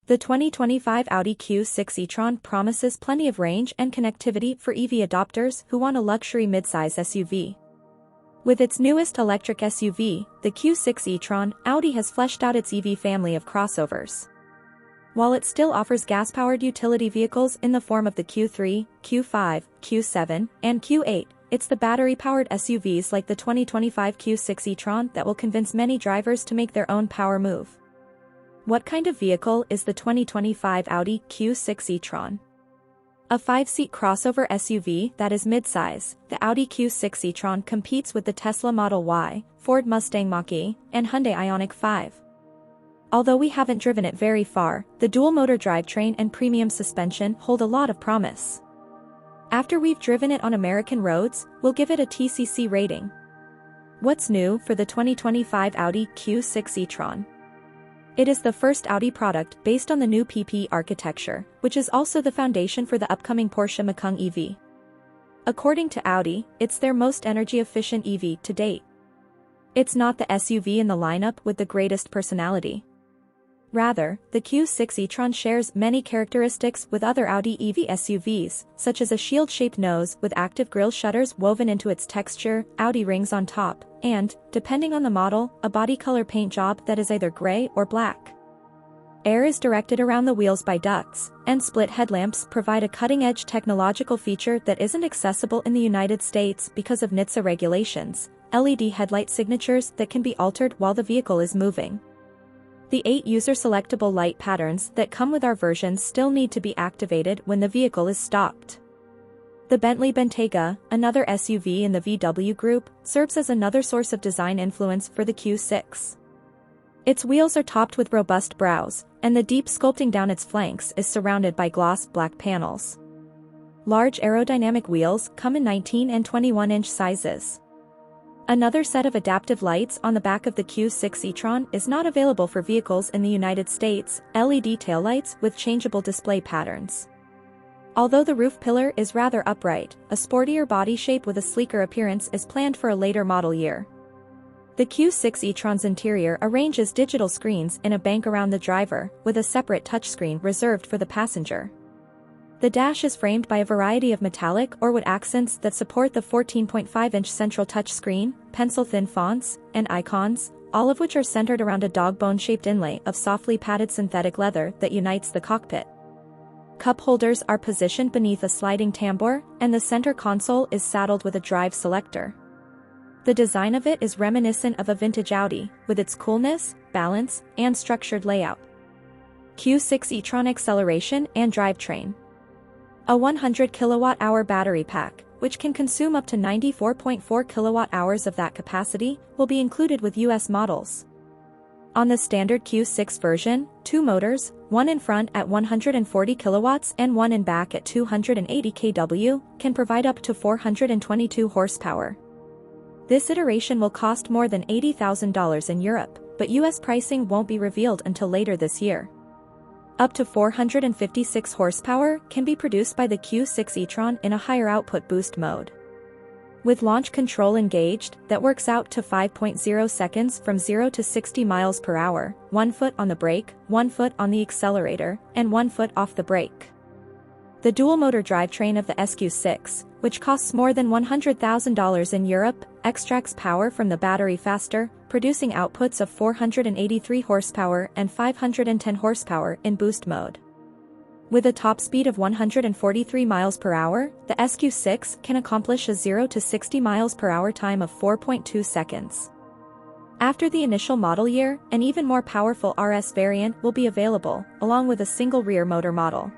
The 2025 Audi Q6 E-Tron promises plenty of range and connectivity for EV adopters who want a luxury midsize SUV. With its newest electric SUV, the Q6 E-Tron, Audi has fleshed out its EV family of crossovers. While it still offers gas-powered utility vehicles in the form of the Q3, Q5, Q7, and Q8, it's the battery-powered SUVs like the 2025 Q6 E-Tron that will convince many drivers to make their own power move. What kind of vehicle is the 2025 Audi Q6 E-Tron? A 5-seat crossover SUV that is midsize, the Audi Q6 E-Tron competes with the Tesla Model Y, Ford Mustang Mach-E, and Hyundai Ioniq 5. Although we haven't driven it very far, the dual-motor drivetrain and premium suspension hold a lot of promise. After we've driven it on American roads, we'll give it a TCC rating. What's new for the 2025 Audi Q6 E-Tron? It is the first Audi product based on the new PP architecture, which is also the foundation for the upcoming Porsche Macan EV. According to Audi, it's their most energy-efficient EV to date. It's not the SUV in the lineup with the greatest personality. Rather, the Q6 E-Tron shares many characteristics with other Audi EV SUVs, such as a shield-shaped nose with active grille shutters woven into its texture, Audi rings on top, and, depending on the model, a body color paint job that is either gray or black. Air is directed around the wheels by ducts, and split headlamps provide a cutting-edge technological feature that isn't accessible in the United States because of NHTSA regulations, LED headlight signatures that can be altered while the vehicle is moving. The 8 user-selectable light patterns that come with our versions still need to be activated when the vehicle is stopped. The Bentley Bentayga, another SUV in the VW group, serves as another source of design influence for the Q6. Its wheels are topped with robust brows, and the deep sculpting down its flanks is surrounded by gloss black panels. Large aerodynamic wheels come in 19 and 21-inch sizes. Another set of adaptive lights on the back of the Q6 E-Tron is not available for vehicles in the United States, LED taillights with changeable display patterns. Although the roof pillar is rather upright, a sportier body shape with a sleeker appearance is planned for a later model year. The Q6 E-Tron's interior arranges digital screens in a bank around the driver, with a separate touchscreen reserved for the passenger. The dash is framed by a variety of metallic or wood accents that support the 14.5-inch central touchscreen, pencil-thin fonts, and icons, all of which are centered around a dog bone-shaped inlay of softly padded synthetic leather that unites the cockpit. Cup holders are positioned beneath a sliding tambour, and the center console is saddled with a drive selector. The design of it is reminiscent of a vintage Audi, with its coolness, balance, and structured layout. Q6 E-Tron acceleration and drivetrain. A 100 kilowatt-hour battery pack, which can consume up to 94.4 kilowatt-hours of that capacity, will be included with US models. On the standard Q6 version, 2 motors, one in front at 140 kilowatts and one in back at 280 kW, can provide up to 422 horsepower. This iteration will cost more than $80,000 in Europe, but US pricing won't be revealed until later this year. Up to 456 horsepower can be produced by the Q6 E-Tron in a higher output boost mode. With launch control engaged, that works out to 5.0 seconds from 0 to 60 miles per hour, 1 foot on the brake, 1 foot on the accelerator, and 1 foot off the brake. The dual-motor drivetrain of the SQ6, which costs more than $100,000 in Europe, extracts power from the battery faster, producing outputs of 483 horsepower and 510 horsepower in boost mode. With a top speed of 143 miles per hour, the SQ6 can accomplish a 0 to 60 miles per hour time of 4.2 seconds. After the initial model year, an even more powerful RS variant will be available, along with a single rear motor model.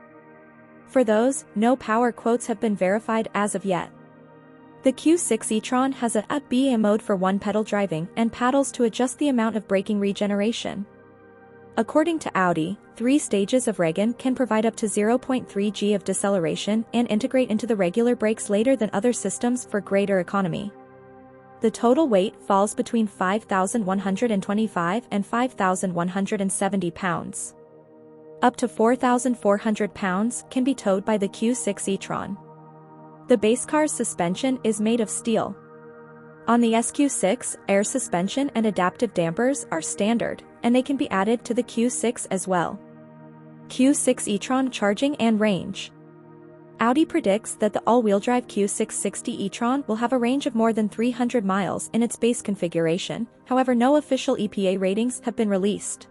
For those, no power quotes have been verified as of yet. The Q6 E-Tron has a BA mode for one-pedal driving and paddles to adjust the amount of braking regeneration. According to Audi, 3 stages of regen can provide up to 0.3 G of deceleration and integrate into the regular brakes later than other systems for greater economy. The total weight falls between 5,125 and 5,170 pounds. Up to 4,400 pounds can be towed by the Q6 E-Tron. The base car's suspension is made of steel. On the SQ6, air suspension and adaptive dampers are standard, and they can be added to the Q6 as well. Q6 e-tron charging and range. Audi predicts that the all-wheel drive Q660 e-tron will have a range of more than 300 miles in its base configuration, however no official EPA ratings have been released.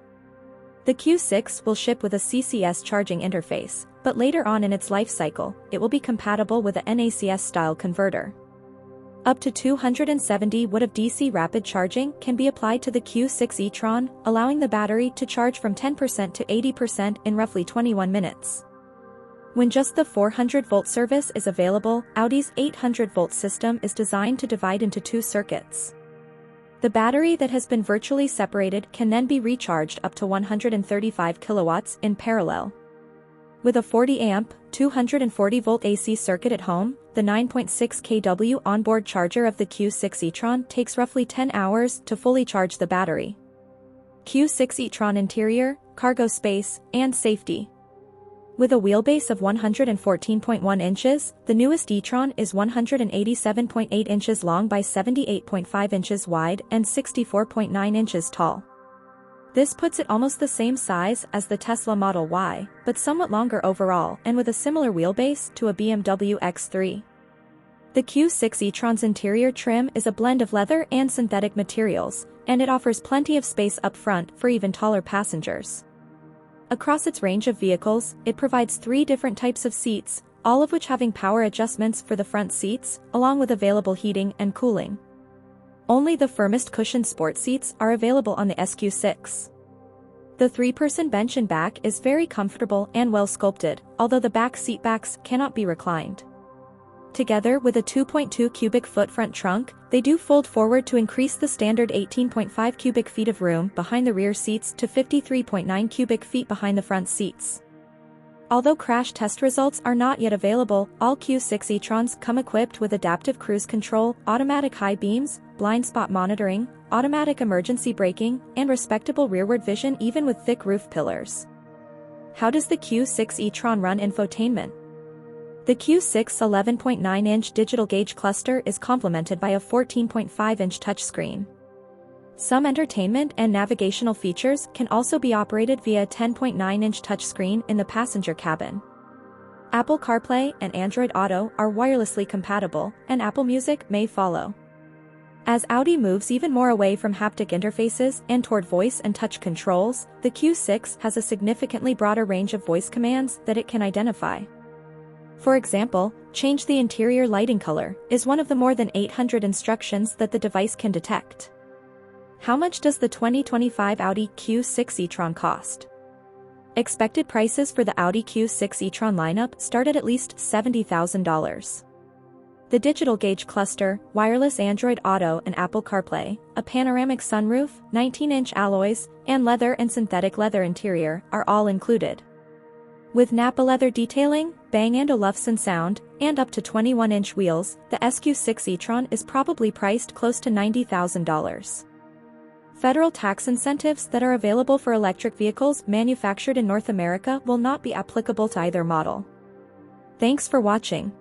The Q6 will ship with a CCS charging interface, but later on in its life cycle, it will be compatible with a NACS-style converter. Up to 270 watts of DC rapid charging can be applied to the Q6 e-tron, allowing the battery to charge from 10% to 80% in roughly 21 minutes. When just the 400-volt service is available, Audi's 800-volt system is designed to divide into two circuits. The battery that has been virtually separated can then be recharged up to 135 kilowatts in parallel. With a 40-amp, 240-volt AC circuit at home, the 9.6 kW onboard charger of the Q6 e-tron takes roughly 10 hours to fully charge the battery. Q6 e-tron interior, cargo space, and safety. With a wheelbase of 114.1 inches, the newest e-tron is 187.8 inches long by 78.5 inches wide and 64.9 inches tall. This puts it almost the same size as the Tesla Model Y, but somewhat longer overall and with a similar wheelbase to a BMW X3. The Q6 e-tron's interior trim is a blend of leather and synthetic materials, and it offers plenty of space up front for even taller passengers. Across its range of vehicles, it provides 3 different types of seats, all of which having power adjustments for the front seats, along with available heating and cooling. Only the firmest cushioned sport seats are available on the SQ6. The 3-person bench in back is very comfortable and well sculpted, although the back seat backs cannot be reclined. Together with a 2.2 cubic foot front trunk, they do fold forward to increase the standard 18.5 cubic feet of room behind the rear seats to 53.9 cubic feet behind the front seats. Although crash test results are not yet available, all Q6 e-trons come equipped with adaptive cruise control, automatic high beams, blind spot monitoring, automatic emergency braking, and respectable rearward vision even with thick roof pillars. How does the Q6 e-tron run infotainment? The Q6 11.9-inch digital gauge cluster is complemented by a 14.5-inch touchscreen. Some entertainment and navigational features can also be operated via a 10.9-inch touchscreen in the passenger cabin. Apple CarPlay and Android Auto are wirelessly compatible, and Apple Music may follow. As Audi moves even more away from haptic interfaces and toward voice and touch controls, the Q6 has a significantly broader range of voice commands that it can identify. For example, change the interior lighting color is one of the more than 800 instructions that the device can detect. How much does the 2025 Audi Q6 e-tron cost? Expected prices for the Audi Q6 e-tron lineup start at least $70,000. The digital gauge cluster, wireless Android Auto and Apple CarPlay, a panoramic sunroof, 19-inch alloys, and leather and synthetic leather interior are all included. With Nappa leather detailing, Bang & Olufsen sound, and up to 21-inch wheels, the SQ6 e-tron is probably priced close to $90,000. Federal tax incentives that are available for electric vehicles manufactured in North America will not be applicable to either model. Thanks for watching.